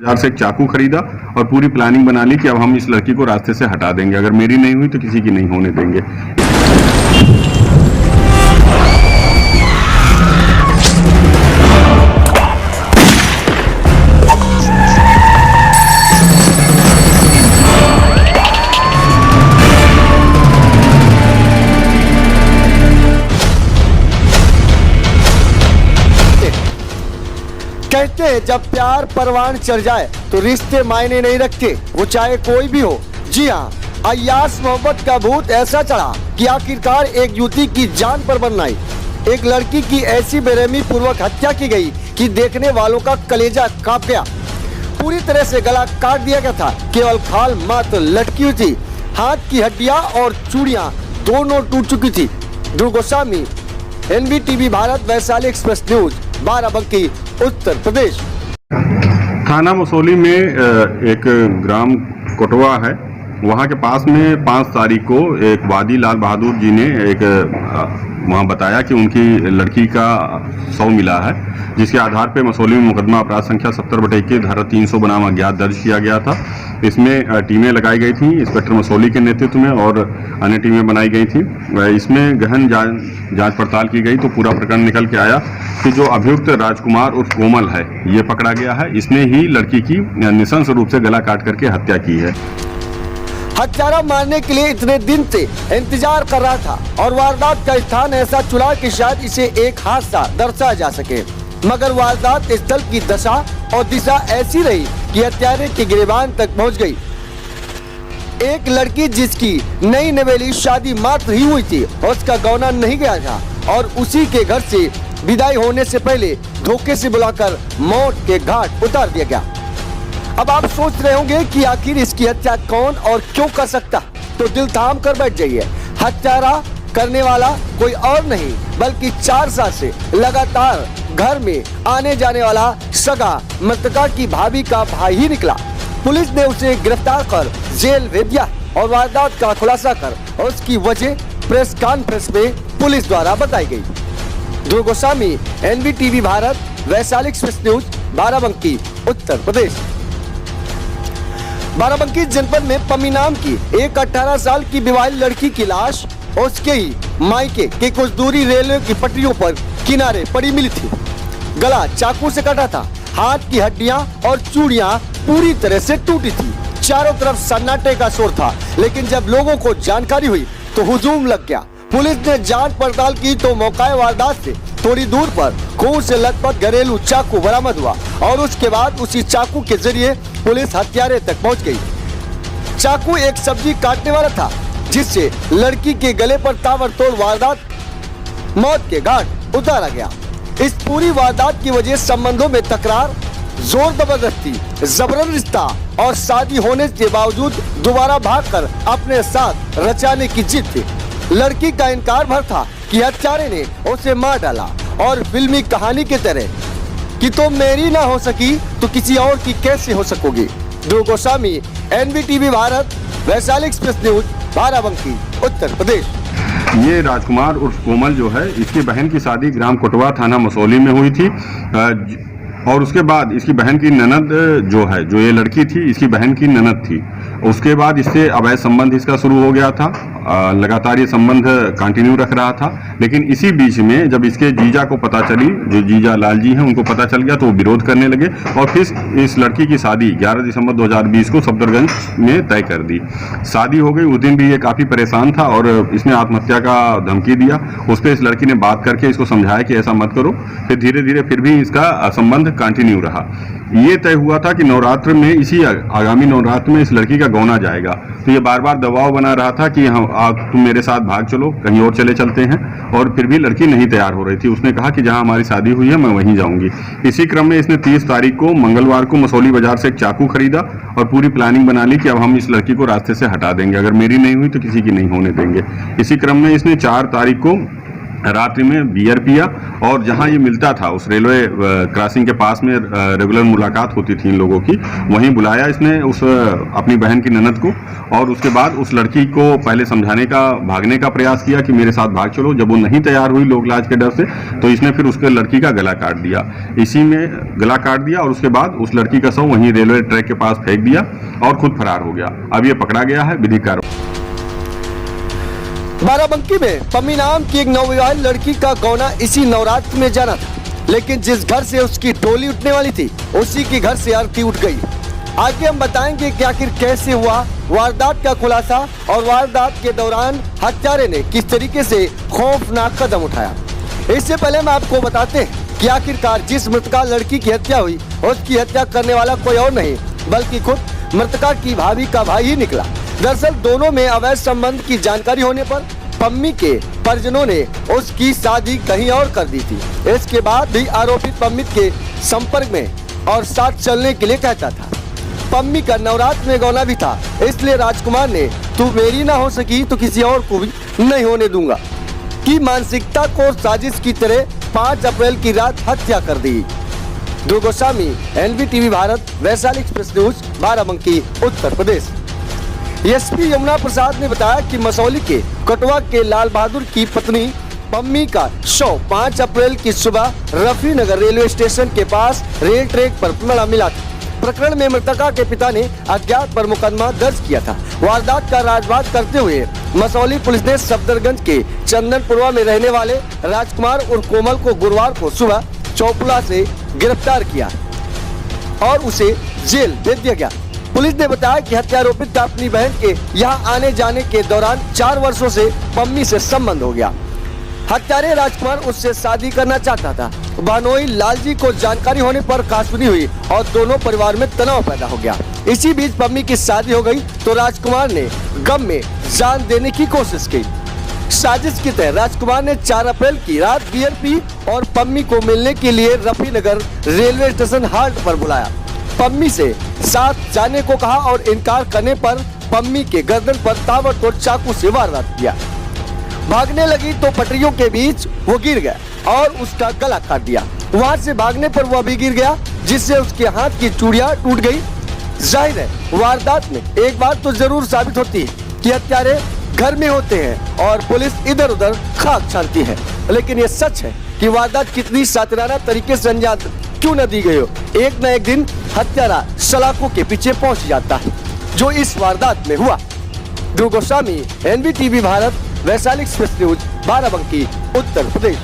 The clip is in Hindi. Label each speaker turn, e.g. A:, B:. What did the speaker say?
A: बाजार से एक चाकू खरीदा और पूरी प्लानिंग बना ली कि अब हम इस लड़की को रास्ते से हटा देंगे, अगर मेरी नहीं हुई तो किसी की नहीं होने देंगे।
B: कहते हैं जब प्यार परवान चढ़ जाए तो रिश्ते मायने नहीं रखते, वो चाहे कोई भी हो। जी हाँ, अय्यास मोहब्बत का भूत ऐसा चढ़ा कि आखिरकार एक युवती की जान पर बन आई। एक लड़की की ऐसी बेरहमी पूर्वक हत्या की गई कि देखने वालों का कलेजा कांप गया। पूरी तरह से गला काट दिया गया था, केवल खाल मात्र लटकी हुई थी। हाथ की हड्डियां और चूड़ियां दोनों टूट चुकी थी। Dhruv Goswami, NVTV Bharat, Vaishali express news, Barabanki, Uttar Pradesh.
A: थाना मसौली में एक ग्राम कोटवा है, वहाँ के पास में 5 तारीख को एक वादी लाल बहादुर जी ने एक वहाँ बताया कि उनकी लड़की का शव मिला है, जिसके आधार पे मसौली में मुकदमा अपराध संख्या 70/21 धारा 300 बनाम अज्ञात दर्ज किया गया था। इसमें टीमें लगाई गई थी, इंस्पेक्टर मसौली के नेतृत्व में और अन्य टीमें बनाई गई थी। इसमें गहन जांच पड़ताल की गई तो पूरा प्रकरण निकल के आया कि जो अभियुक्त राजकुमार उर्फ कोमल है, ये पकड़ा गया है। इसने ही लड़की की नृशंस रूप से गला काट करके हत्या की है।
B: हत्यारा मारने के लिए इतने दिन से इंतजार कर रहा था और वारदात का स्थान ऐसा चुना कि शायद इसे एक हादसा दर्शाया जा सके, मगर वारदात स्थल की दशा और दिशा ऐसी रही कि हत्यारे की गिरबान तक पहुंच गई। एक लड़की जिसकी नई नवेली शादी मात्र ही हुई थी, उसका गौना नहीं गया था और उसी के घर से विदाई होने से पहले धोखे से बुलाकर मौत के घाट उतार दिया गया। अब आप सोच रहे होंगे कि आखिर इसकी हत्या कौन और क्यों कर सकता, तो दिल थाम कर बैठ जाइए। हत्यारा करने वाला कोई और नहीं बल्कि 4 साल से लगातार घर में आने जाने वाला सगा मृतका की भाभी का भाई ही निकला। पुलिस ने उसे गिरफ्तार कर जेल भेज दिया और वारदात का खुलासा कर उसकी वजह प्रेस कॉन्फ्रेंस में पुलिस द्वारा बताई गई। Dhruv Goswami, NVTV Bharat, Vaishali express news, Barabanki, Uttar Pradesh. Barabanki जनपद में पम्मी नाम की एक 18 साल की विवाहित लड़की की लाश उसके ही मायके के कुछ दूरी रेलवे की पटरियों पर किनारे पड़ी मिली थी। गला चाकू से कटा था, हाथ की हड्डियां और चूड़ियां पूरी तरह से टूटी थी। चारों तरफ सन्नाटे का शोर था, लेकिन जब लोगों को जानकारी हुई तो हुजूम लग गया। पुलिस ने जांच पड़ताल की तो मौका वारदात से थोड़ी दूर पर खून से लथपथ घरेलू चाकू बरामद हुआ और उसके बाद उसी चाकू के जरिए पुलिस हत्यारे तक पहुंच गई। चाकू एक सब्जी काटने वाला था, जिससे लड़की के गले पर ताबड़तोड़ वारदात मौत के घाट उतारा गया। इस पूरी वारदात की वजह संबंधों में तकरार, जोर जबरदस्ती, जबरन रिश्ता और शादी होने के बावजूद दोबारा भागकर अपने साथ रचाने की जिद थी। लड़की का इनकार भर था कि हत्यारे ने उसे मार डाला और फिल्मी कहानी की तरह कि तुम मेरी ना हो सकी तो किसी और की कैसे हो सकोगी। Dhruv Goswami, NVTV Bharat, Vaishali express news, Barabanki, Uttar Pradesh.
A: ये राजकुमार उर्फ कोमल जो है, इसकी बहन की शादी ग्राम कोटवा थाना मसौली में हुई थी और उसके बाद इसकी बहन की ननद जो है, जो ये लड़की थी, इसकी बहन की ननद थी। उसके बाद इससे अवैध संबंध इसका शुरू हो गया था। लगातार ये संबंध कंटिन्यू रख रहा था, लेकिन इसी बीच में जब इसके जीजा को पता चली, जो जीजा लाल जी हैं, उनको पता चल गया तो वो विरोध करने लगे और फिर इस लड़की की शादी 11 दिसंबर 2020 को सफदरगंज में तय कर दी। शादी हो गई। उस दिन भी ये काफ़ी परेशान था और इसने आत्महत्या का धमकी दिया। उस पर इस लड़की ने बात करके इसको समझाया कि ऐसा मत करो। फिर धीरे धीरे फिर भी इसका संबंध कंटिन्यू रहा। ये तय हुआ था कि नवरात्र में, इसी आगामी नवरात्र में इस लड़की का गौना जाएगा। तो ये बार बार दबाव बना रहा था कि हम तुम मेरे साथ भाग चलो, कहीं और चले चलते हैं, और फिर भी लड़की नहीं तैयार हो रही थी। उसने कहा कि जहां हमारी शादी हुई है मैं वहीं जाऊंगी। इसी क्रम में इसने 30 तारीख को मंगलवार को मसौली बाजार से एक चाकू खरीदा और पूरी प्लानिंग बना ली कि अब हम इस लड़की को रास्ते से हटा देंगे, अगर मेरी नहीं हुई तो किसी की नहीं होने देंगे। इसी क्रम में इसने 4 तारीख को रात्रि में बियर पिया और जहां ये मिलता था उस रेलवे क्रॉसिंग के पास में रेगुलर मुलाकात होती थी इन लोगों की, वहीं बुलाया इसने उस अपनी बहन की ननद को और उसके बाद उस लड़की को पहले समझाने का, भागने का प्रयास किया कि मेरे साथ भाग चलो। जब वो नहीं तैयार हुई लोग लाज के डर से, तो इसने फिर उसके लड़की का गला काट दिया। इसी में गला काट दिया और उसके बाद उस लड़की का शव वहीं रेलवे ट्रैक के पास फेंक दिया और खुद फरार हो गया। अब ये पकड़ा गया है, विधिक कार्रवाई।
B: बाराबंकी में पम्मी नाम की एक नवविवाहित लड़की का गौना इसी नवरात्र में जाना था, लेकिन जिस घर से उसकी टोली उठने वाली थी उसी के घर से आरती उठ गई। आगे हम बताएंगे कि आखिर कैसे हुआ वारदात का खुलासा और वारदात के दौरान हत्यारे ने किस तरीके से खौफनाक कदम उठाया। इससे पहले हम आपको बताते हैं कि आखिरकार जिस मृतका लड़की की हत्या हुई उसकी हत्या करने वाला कोई और नहीं बल्कि खुद मृतका की भाभी का भाई ही निकला। दरअसल दोनों में अवैध संबंध की जानकारी होने पर पम्मी के परिजनों ने उसकी शादी कहीं और कर दी थी। इसके बाद भी आरोपी पम्मी के संपर्क में और साथ चलने के लिए कहता था। पम्मी का नवरात्र में गौना भी था, इसलिए राजकुमार ने तू मेरी ना हो सकी तो किसी और को भी नहीं होने दूंगा की मानसिकता को साजिश की तरह 5 अप्रैल की रात हत्या कर दी। Dhruv Goswami, NVTV Bharat, Vaishali express news, Barabanki, Uttar Pradesh. SP Yamuna Prasad ने बताया कि मसौली के कटवा के लाल बहादुर की पत्नी पम्मी का शव 5 अप्रैल की सुबह रफी नगर रेलवे स्टेशन के पास रेल ट्रैक पर मिला था। प्रकरण में मृतका के पिता ने अज्ञात पर मुकदमा दर्ज किया था। वारदात का राजभात करते हुए मसौली पुलिस ने सफदरगंज के चंदनपुरवा में रहने वाले राजकुमार और कोमल को गुरुवार को सुबह चौपुला से गिरफ्तार किया और उसे जेल भेज दिया गया। पुलिस ने बताया कि हत्यारोपित का अपनी बहन के यहाँ आने जाने के दौरान 4 वर्षों से पम्मी से संबंध हो गया। हत्यारे राजकुमार उससे शादी करना चाहता था। बहनोई लालजी को जानकारी होने पर कहासुनी हुई और दोनों परिवार में तनाव पैदा हो गया। इसी बीच पम्मी की शादी हो गई तो राजकुमार ने गम में जान देने की कोशिश की। साजिश के तहत राजकुमार ने 4 अप्रैल की रात बियर पी और पम्मी को मिलने के लिए रफी नगर रेलवे स्टेशन हाल्ट पर बुलाया। पम्मी से साथ जाने को कहा और इनकार करने पर पम्मी के गर्दन पर ताबड़तोड़ चाकू से वारदात किया। भागने लगी तो पटरियों के बीच वो गिर गया और उसका गला काट दिया। वहां से भागने पर वह भी गिर गया, जिससे उसके हाथ की चूड़ियां टूट गई। जाहिर है वारदात में एक बात तो जरूर साबित होती है कि हत्यारे घर में होते हैं और पुलिस इधर उधर खाक छानती है, लेकिन ये सच है कि वारदात कितनी शातिराना तरीके से अंजाम क्यों न दी गई हो, एक न एक दिन हत्यारा सलाखों के पीछे पहुंच जाता है, जो इस वारदात में हुआ। Dhruv Goswami, NVTV Bharat, Vaishali express news, Barabanki, Uttar प्रदेश।